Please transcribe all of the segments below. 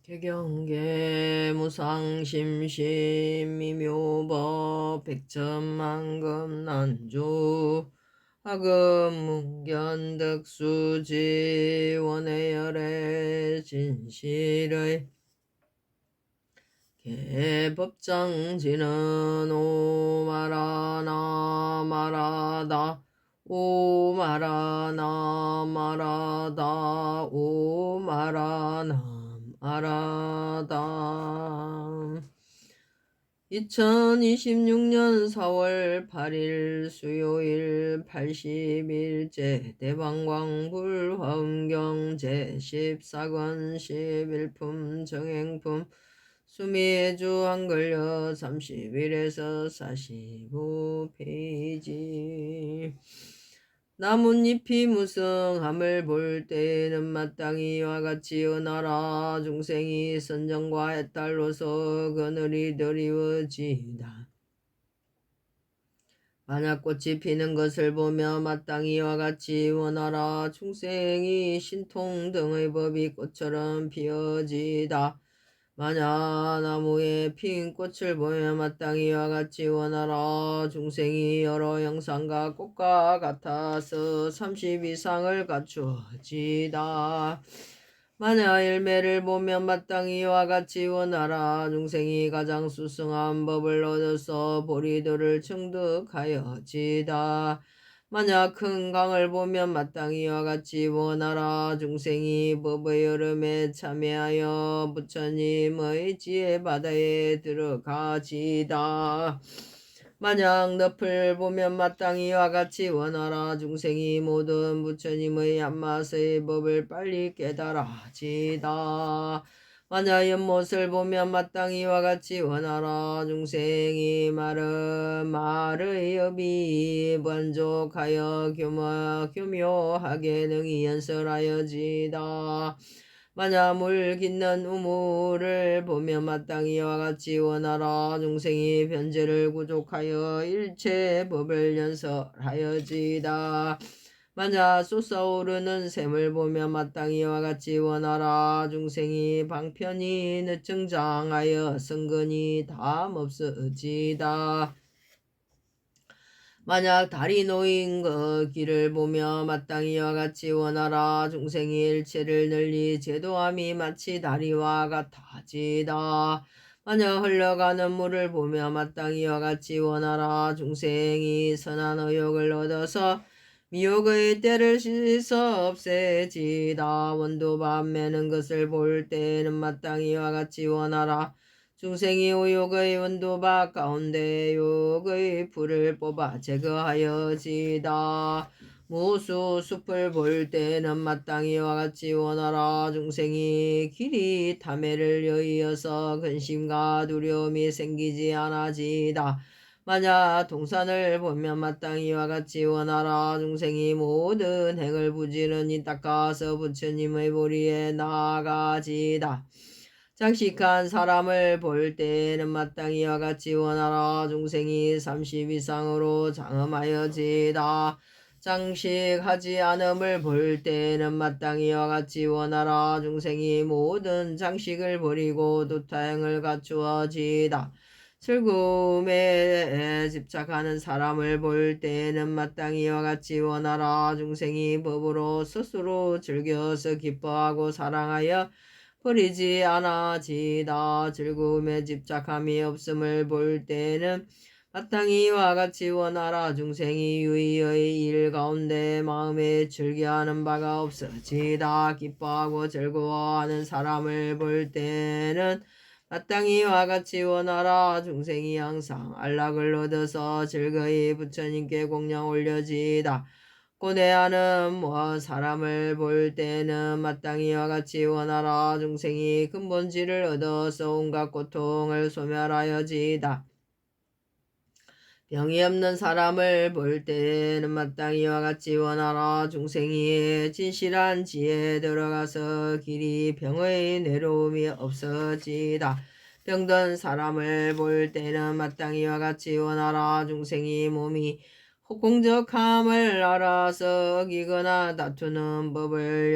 개경계 무상심심 미묘법 백천만금 난주 하금문견득수지 원해열의 진실의 개법장지는 오마라나 마라다 오마라나 마라다 오마라나 마라다 2026년 4월 8일 수요일 80일째 대방광불 화엄경 제14권 11품 정행품 수미해주 한글려 31에서 45페이지 나뭇잎이 무성함을 볼 때에는 마땅히 이와 같이 은하라 중생이 선정과 해탈로서 그늘이 드리워지다. 만약 꽃이 피는 것을 보며 마땅히 이와 같이 원하라 중생이 신통 등의 법이 꽃처럼 피어지다. 만약 나무에 핀 꽃을 보며 마땅히 이와 같이 원하라 중생이 여러 형상과 꽃과 같아서 30 이상을 갖추어지다. 만약 열매를 보며 마땅히 이와 같이 원하라 중생이 가장 수승한 법을 얻어서 보리들을 청득하여지다. 만약 큰 강을 보면 마땅히 이와 같이 원하라 중생이 법의 여름에 참여하여 부처님의 지혜 바다에 들어가지다. 만약 늪을 보면 마땅히 이와 같이 원하라 중생이 모든 부처님의 한마스의 법을 빨리 깨달아지다. 만약 연못을 보면 마땅히 이와 같이 원하라 중생이 마른 말의 업이 만족하여 교묘하게 능히 연설하여지다. 만약 물 깃는 우물을 보며 마땅히 이와 같이 원하라 중생이 변제를 구족하여 일체 법을 연설하여지다. 만약 솟아오르는 샘을 보며 마땅히 이와 같이 원하라 중생이 방편이 늦증장하여 성근이 담없어지다. 만약 달이 놓인 그 길을 보며 마땅히 이와 같이 원하라 중생이 일체를 널리 제도함이 마치 다리와 같아지다. 만약 흘러가는 물을 보며 마땅히 이와 같이 원하라 중생이 선한 의욕을 얻어서 미혹의 때를 씻어 없애지다. 원도밥 매는 것을 볼 때에는 마땅히 이와 같이 원하라 중생이 오욕의 원도박 가운데 욕의 불을 뽑아 제거하여지다. 무수 숲을 볼 때는 마땅히 이와 같이 원하라 중생이 길이 탐해를 여의어서 근심과 두려움이 생기지 않아지다. 만약 동산을 보면 마땅히 이와 같이 원하라 중생이 모든 행을 부지런히 닦아서 부처님의 보리에 나아가지다. 장식한 사람을 볼 때에는 마땅히 이와 같이 원하라 중생이 30 이상으로 장엄하여지다. 장식하지 않음을 볼 때에는 마땅히 이와 같이 원하라 중생이 모든 장식을 버리고 두타행을 갖추어지다. 슬픔에 집착하는 사람을 볼 때에는 마땅히 이와 같이 원하라 중생이 법으로 스스로 즐겨서 기뻐하고 사랑하여 버리지 않아지다. 즐거움에 집착함이 없음을 볼 때는 마땅히 이와 같이 원하라 중생이 유의의 일 가운데 마음에 즐겨하는 바가 없어지다. 기뻐하고 즐거워하는 사람을 볼 때는 마땅히 이와 같이 원하라 중생이 항상 안락을 얻어서 즐거이 부처님께 공양 올려지다. 고뇌하는 사람을 볼 때는 마땅히 이와 같이 원하라 중생이 근본지를 얻어서 온갖 고통을 소멸하여지다. 병이 없는 사람을 볼 때는 마땅히 이와 같이 원하라 중생이 진실한 지혜에 들어가서 길이 병의 괴로움이 없어지다. 병든 사람을 볼 때는 마땅히 이와 같이 원하라 중생이 몸이 공적함을 알아서 어기거나 다투는 법을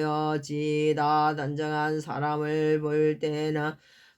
여의지다. 단정한 사람을 볼 때는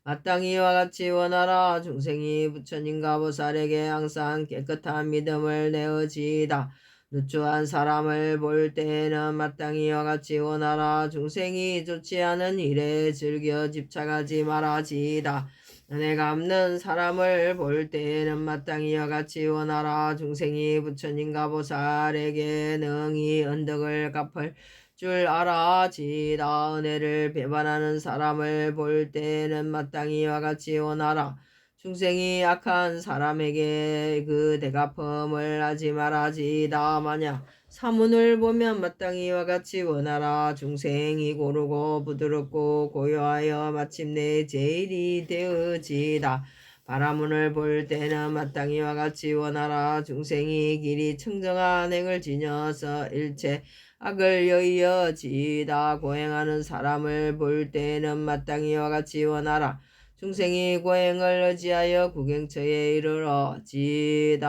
마땅히 이와 같이 원하라. 중생이 부처님과 보살에게 항상 깨끗한 믿음을 내어지다. 누추한 사람을 볼 때에는 마땅히 이와 같이 원하라. 중생이 좋지 않은 일에 즐겨 집착하지 말아지다. 은혜가 없는 사람을 볼 때에는 마땅히 이와 같이 원하라. 중생이 부처님과 보살에게 능히 언덕을 갚을 줄 알아지다. 은혜를 배반하는 사람을 볼 때에는 마땅히 이와 같이 원하라. 중생이 악한 사람에게 그 대갚음을 하지 말아지다. 만약 사문을 보면 마땅히 이와 같이 원하라. 중생이 고르고 부드럽고 고요하여 마침내 제일이 되어지다. 바라문을 볼 때는 마땅히 이와 같이 원하라. 중생이 길이 청정한 행을 지녀서 일체 악을 여의어지다. 고행하는 사람을 볼 때는 마땅히 이와 같이 원하라. 중생이 고행을 의지하여 구경처에 이르러지다.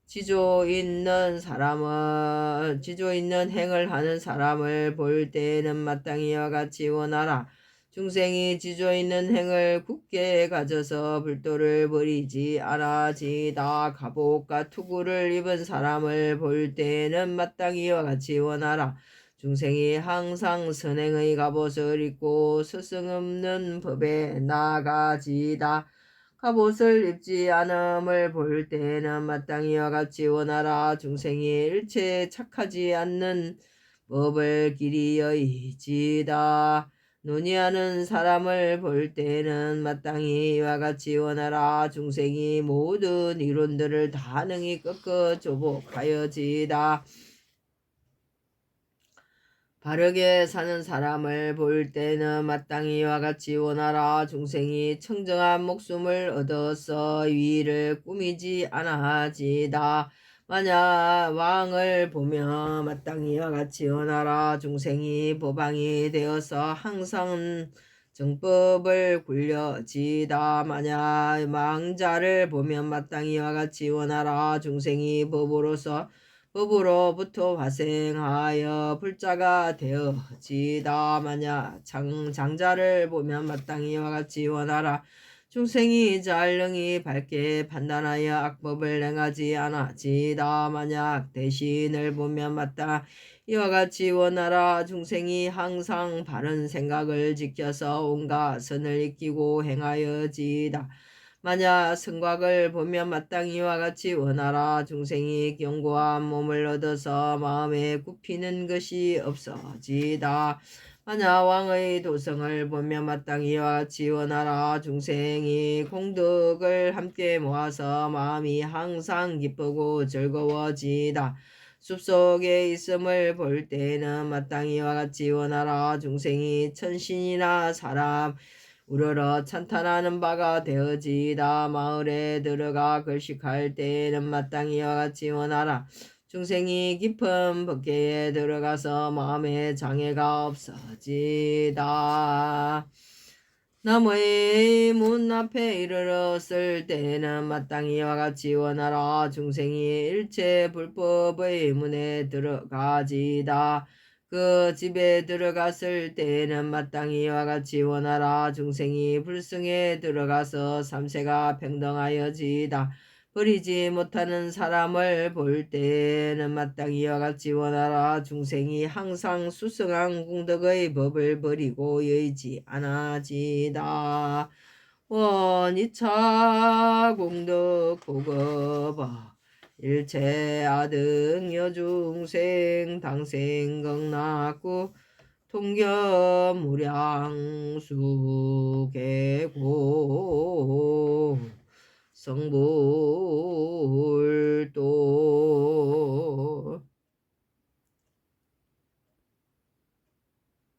지조 있는 행을 하는 사람을 볼 때에는 마땅히 이와 같이 원하라. 중생이 지조 있는 행을 굳게 가져서 불도를 버리지 않아지다. 갑옷과 투구를 입은 사람을 볼 때에는 마땅히 이와 같이 원하라. 중생이 항상 선행의 갑옷을 입고 스승 없는 법에 나가지다. 갑옷을 입지 않음을 볼 때에는 마땅히 이와 같이 원하라. 중생이 일체 착하지 않는 법을 길이 여의지다. 논의하는 사람을 볼 때에는 마땅히 이와 같이 원하라. 중생이 모든 이론들을 다 능히 꺾어 조복하여지다. 바르게 사는 사람을 볼 때는 마땅히 이와 같이 원하라. 중생이 청정한 목숨을 얻어서 위를 꾸미지 않아지다. 만약 왕을 보며 마땅히 이와 같이 원하라. 중생이 법왕이 되어서 항상 정법을 굴려지다. 만약 망자를 보면 마땅히 이와 같이 원하라. 중생이 법으로부터 화생하여 불자가 되어지다. 만약 장자를 보면 마땅히 이와 같이 원하라. 중생이 잘능히 밝게 판단하여 악법을 행하지 않아지다. 만약 대신을 보면 마땅히 이와 같이 원하라. 중생이 항상 바른 생각을 지켜서 온갖 선을 익히고 행하여지다. 만약 성곽을 보면 마땅히 이와 같이 원하라. 중생이 견고한 몸을 얻어서 마음에 굽히는 것이 없어지다. 만약 왕의 도성을 보면 마땅히 이와 같이 원하라. 중생이 공덕을 함께 모아서 마음이 항상 기쁘고 즐거워지다. 숲속에 있음을 볼 때에는 마땅히 이와 같이 원하라. 중생이 천신이나 사람 우러러 찬탄하는 바가 되어지다. 마을에 들어가 걸식할 때에는 마땅히 이와 같이 원하라. 중생이 깊은 법계에 들어가서 마음에 장애가 없어지다. 나무의 문 앞에 이르렀을 때에는 마땅히 이와 같이 원하라. 중생이 일체 불법의 문에 들어가지다. 그 집에 들어갔을 때에는 마땅히 이와 같이 원하라. 중생이 불승에 들어가서 삼세가 평등하여지다. 버리지 못하는 사람을 볼 때에는 마땅히 이와 같이 원하라. 중생이 항상 수승한 공덕의 법을 버리고 여의지 않아지다. 원이차 공덕 보급아 일체 아등 여중생 당생극락구 통견무량수계고 성부